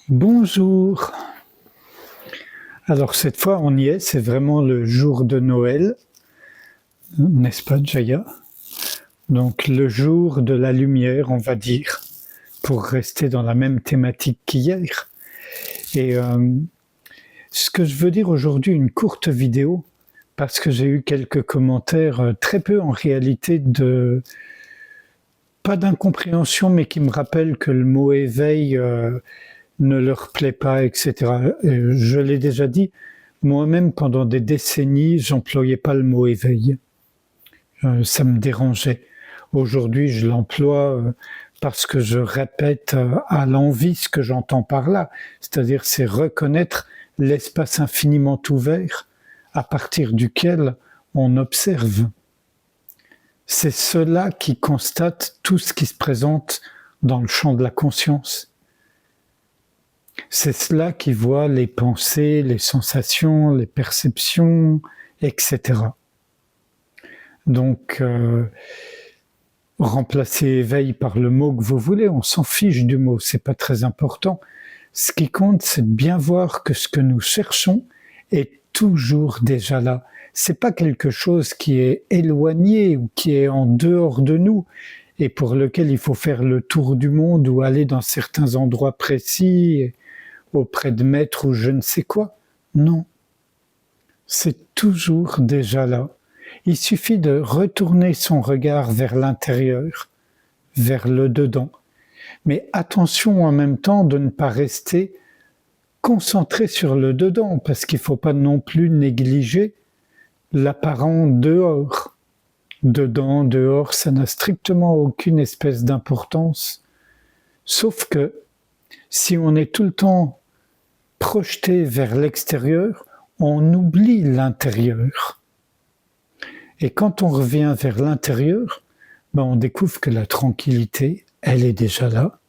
Bonjour. Alors cette fois on y est, c'est vraiment le jour de Noël, n'est-ce pas Jaya? Donc le jour de la lumière, on va dire, pour rester dans la même thématique qu'hier. Et ce que je veux dire aujourd'hui, une courte vidéo, parce que j'ai eu quelques commentaires, très peu en réalité, pas d'incompréhension, mais qui me rappellent que le mot éveil ne leur plaît pas, etc. Je l'ai déjà dit, moi-même pendant des décennies, j'employais pas le mot éveil. Ça me dérangeait. Aujourd'hui, je l'emploie parce que je répète à l'envi ce que j'entends par là. C'est-à-dire, c'est reconnaître l'espace infiniment ouvert à partir duquel on observe. C'est cela qui constate tout ce qui se présente dans le champ de la conscience. C'est cela qui voit les pensées, les sensations, les perceptions, etc. Donc, remplacer éveil par le mot que vous voulez, on s'en fiche du mot, c'est pas très important. Ce qui compte, c'est de bien voir que ce que nous cherchons est toujours déjà là. C'est pas quelque chose qui est éloigné ou qui est en dehors de nous et pour lequel il faut faire le tour du monde ou aller dans certains endroits précis auprès de maîtres ou je ne sais quoi. Non. C'est toujours déjà là. Il suffit de retourner son regard vers l'intérieur, vers le dedans. Mais attention en même temps de ne pas rester concentré sur le dedans, parce qu'il ne faut pas non plus négliger l'apparent dehors. Dedans, dehors, ça n'a strictement aucune espèce d'importance. Sauf que si on est tout le temps projeté vers l'extérieur, on oublie l'intérieur. Et quand on revient vers l'intérieur, on découvre que la tranquillité, elle est déjà là.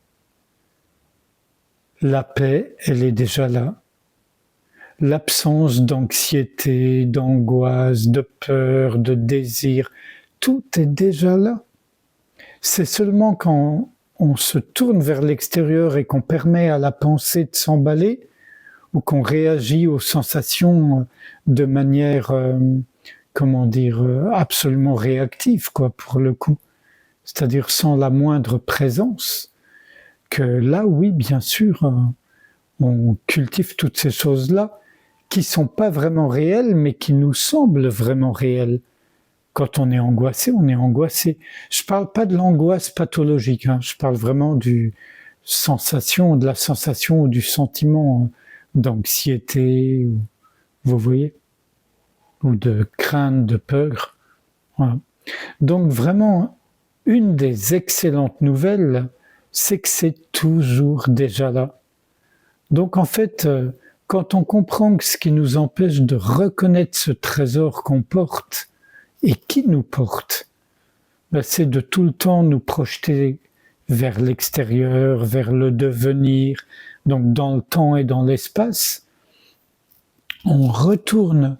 La paix, elle est déjà là. L'absence d'anxiété, d'angoisse, de peur, de désir, tout est déjà là. C'est seulement quand on se tourne vers l'extérieur et qu'on permet à la pensée de s'emballer, ou qu'on réagit aux sensations de manière, absolument réactive, pour le coup. C'est-à-dire sans la moindre présence, que là, oui, bien sûr, on cultive toutes ces choses-là qui sont pas vraiment réelles, mais qui nous semblent vraiment réelles. Quand on est angoissé, on est angoissé. Je parle pas de l'angoisse pathologique, je parle vraiment de la sensation ou du sentiment d'anxiété, vous voyez, ou de crainte, de peur. Voilà. Donc vraiment, une des excellentes nouvelles, c'est que c'est toujours déjà là. Donc en fait, quand on comprend que ce qui nous empêche de reconnaître ce trésor qu'on porte et qui nous porte, c'est de tout le temps nous projeter vers l'extérieur, vers le devenir, donc dans le temps et dans l'espace, on retourne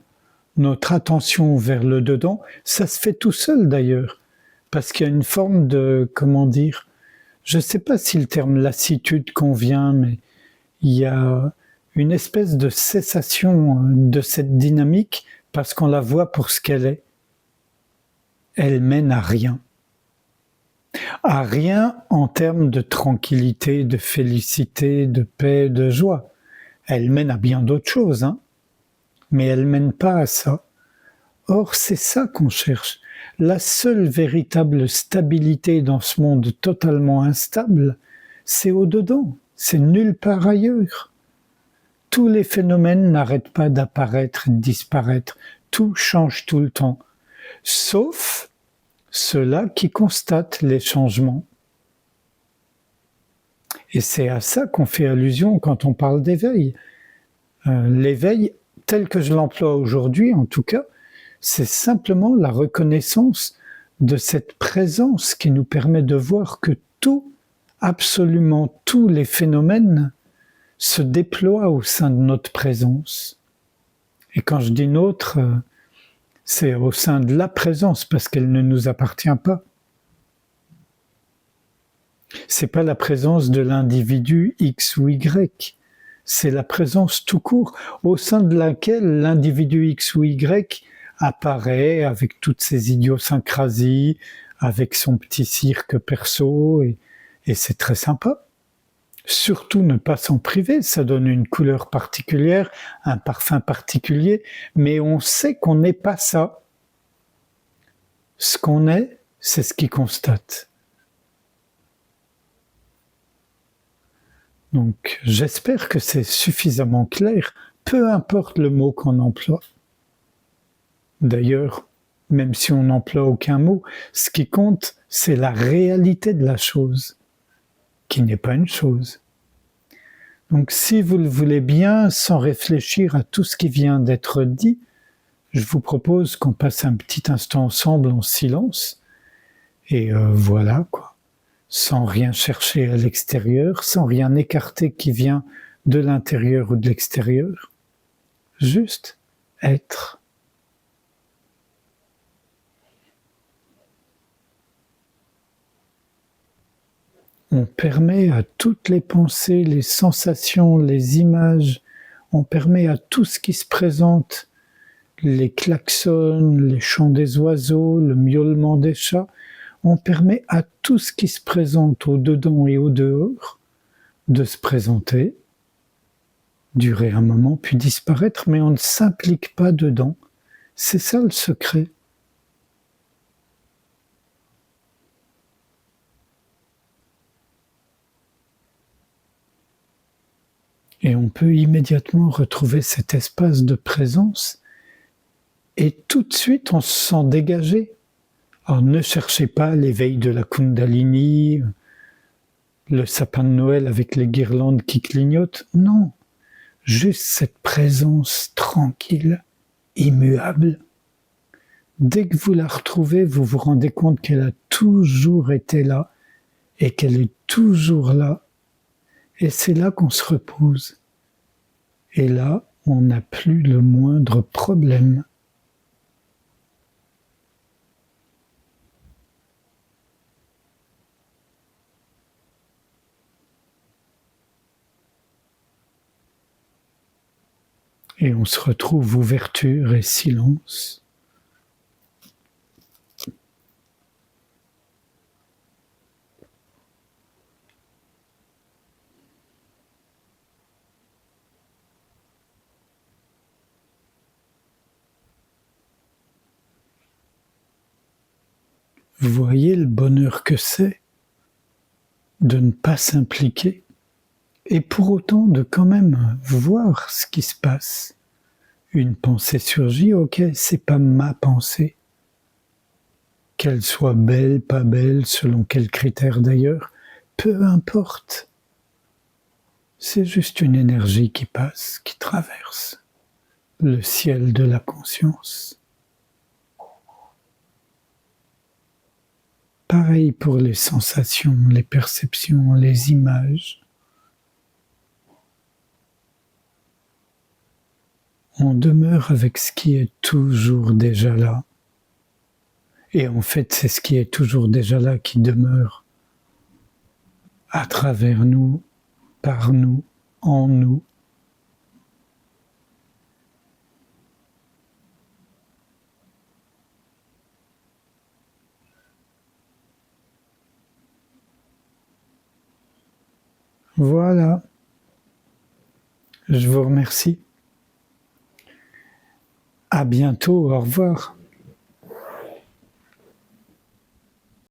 notre attention vers le dedans. Ça se fait tout seul d'ailleurs, parce qu'il y a une forme de, je ne sais pas si le terme lassitude convient, mais il y a une espèce de cessation de cette dynamique parce qu'on la voit pour ce qu'elle est. Elle mène à rien. À rien en termes de tranquillité, de félicité, de paix, de joie. Elle mène à bien d'autres choses, mais elle mène pas à ça. Or, c'est ça qu'on cherche. La seule véritable stabilité dans ce monde totalement instable, c'est au-dedans, c'est nulle part ailleurs. Tous les phénomènes n'arrêtent pas d'apparaître et de disparaître, tout change tout le temps, sauf ceux-là qui constatent les changements. Et c'est à ça qu'on fait allusion quand on parle d'éveil. L'éveil, tel que je l'emploie aujourd'hui en tout cas, c'est simplement la reconnaissance de cette présence qui nous permet de voir que tout, absolument tous les phénomènes se déploient au sein de notre présence. Et quand je dis notre, c'est au sein de la présence parce qu'elle ne nous appartient pas. C'est pas la présence de l'individu X ou Y, c'est la présence tout court, au sein de laquelle l'individu X ou Y apparaît avec toutes ses idiosyncrasies, avec son petit cirque perso, et c'est très sympa. Surtout ne pas s'en priver, ça donne une couleur particulière, un parfum particulier, mais on sait qu'on n'est pas ça. Ce qu'on est, c'est ce qui constate. Donc j'espère que c'est suffisamment clair, peu importe le mot qu'on emploie. D'ailleurs, même si on n'emploie aucun mot, ce qui compte, c'est la réalité de la chose, qui n'est pas une chose. Donc si vous le voulez bien, sans réfléchir à tout ce qui vient d'être dit, je vous propose qu'on passe un petit instant ensemble en silence, et voilà quoi. Sans rien chercher à l'extérieur, sans rien écarter qui vient de l'intérieur ou de l'extérieur. Juste être. On permet à toutes les pensées, les sensations, les images, on permet à tout ce qui se présente, les klaxons, les chants des oiseaux, le miaulement des chats, on permet à tout ce qui se présente au-dedans et au-dehors de se présenter, durer un moment, puis disparaître, mais on ne s'implique pas dedans. C'est ça le secret. Et on peut immédiatement retrouver cet espace de présence et tout de suite on se sent dégagé. Alors ne cherchez pas l'éveil de la Kundalini, le sapin de Noël avec les guirlandes qui clignotent, non. Juste cette présence tranquille, immuable. Dès que vous la retrouvez, vous vous rendez compte qu'elle a toujours été là et qu'elle est toujours là. Et c'est là qu'on se repose. Et là, on n'a plus le moindre problème. Et on se retrouve ouverture et silence. Vous voyez le bonheur que c'est de ne pas s'impliquer et pour autant de quand même voir ce qui se passe. Une pensée surgit, ok, c'est pas ma pensée. Qu'elle soit belle, pas belle, selon quels critères d'ailleurs, peu importe. C'est juste une énergie qui passe, qui traverse le ciel de la conscience. Pareil pour les sensations, les perceptions, les images. On demeure avec ce qui est toujours déjà là. Et en fait, c'est ce qui est toujours déjà là qui demeure à travers nous, par nous, en nous. Voilà. Je vous remercie. À bientôt, au revoir.